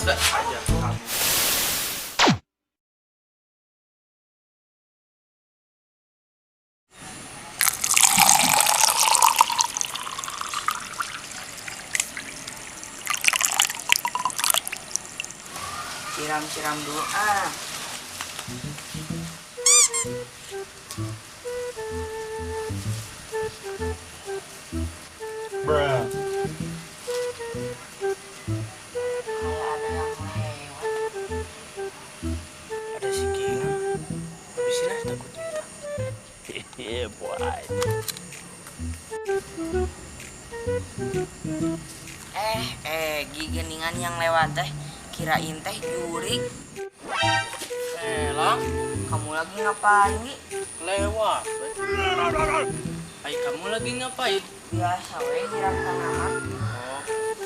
Ada aja kamu. Siram-siram dulu Bruh. Kayak ada yang lewat. Ada si Gilang. Habisin aja takut kita. Yeah, boy. Geningan yang lewat teh. Kirain teh jurik. Lang, Kamu lagi ngapain, Gi? lewat. Ay, kamu lagi ngapain? Biasa we nyiram tanaman. Oh,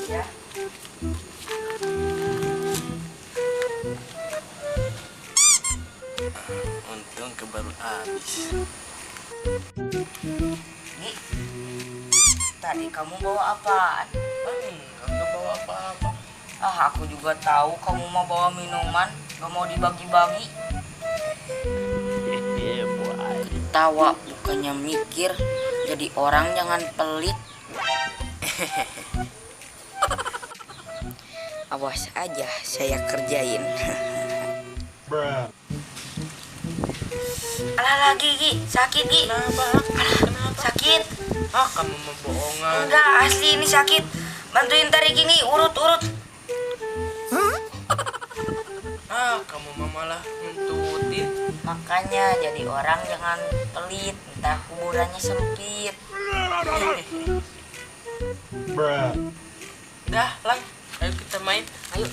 Ya. untung kebaru habis. Gi, tadi kamu bawa apaan? Enggak bawa apa-apa. Aku juga tahu kamu mau bawa minuman, gak mau dibagi-bagi. Yeah, boy. Tawa bukannya mikir, jadi orang jangan pelit. Awas aja saya kerjain. Bruh. Alah Gigi, sakit Gi. Kenapa? Kenapa? Sakit. Kamu membohongan. Enggak, asli ini sakit. Bantuin tarik ini, urut-urut. Kamu mah malah ngentutin. Makanya jadi orang jangan pelit, entah kuburannya sempit. Bruh. Dah, Lang. Ayo kita main. Ayo.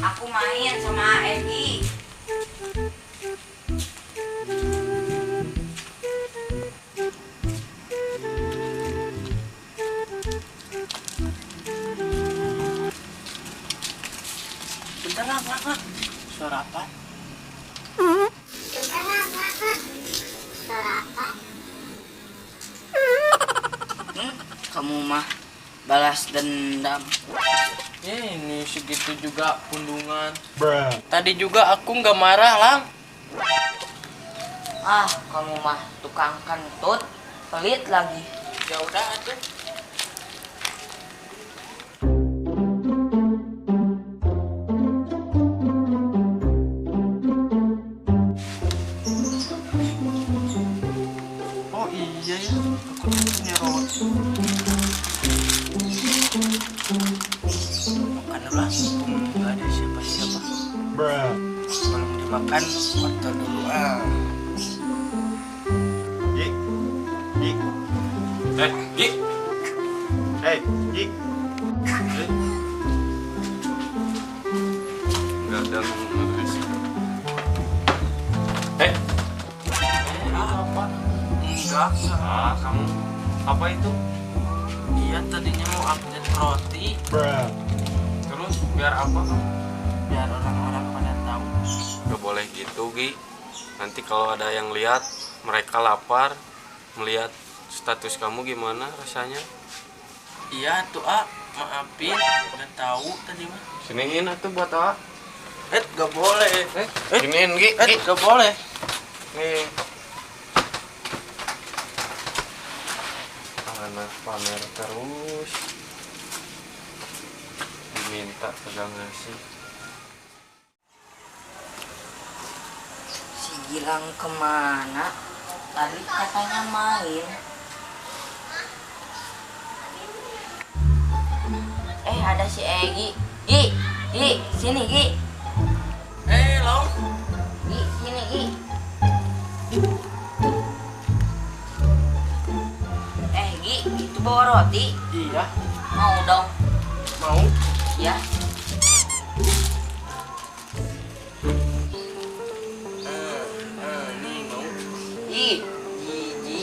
Aku main sama Egi. Bentar, Lang. Suara apa? Kamu mah balas dendam. Ini segitu juga pundungan. Bruh. Tadi juga aku nggak marah, Lang. Kamu mah tukang kentut, pelit lagi. Ya udah atuh. Oh iya ya, aku tuh punya roti. Makan dulu lah, nggak ada siapa-siapa. Bruh. Belum dimakan, foto dulu Gi. Gi. Gi. Gi. Nggak ada nulis. Apa? Enggak. Kamu apa itu? Iya tadinya mau update roti, Bruh. terus biar apa? Biar orang-orang pada tahu. Gak boleh gitu, Gi. Nanti kalau ada yang lihat, mereka lapar, melihat status kamu gimana rasanya. Iya tuh maafin, udah tahu tadi mah. Siniin atuh buat A. Gak boleh. Siniin, Gi. Gak boleh. Nih. Anak pamer terus. Diminta kagak ngasih. Si Gilang kemana? Tadi katanya main. Ada si Egi. Gi, sini Gi. Long. Gi, sini Gi. Gi, itu bawa roti. Iya, Mau dong? mau. Ya. Nih mau. Gigi.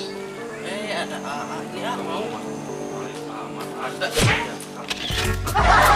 Ada AA ini mau. Paling amat Ada. aja.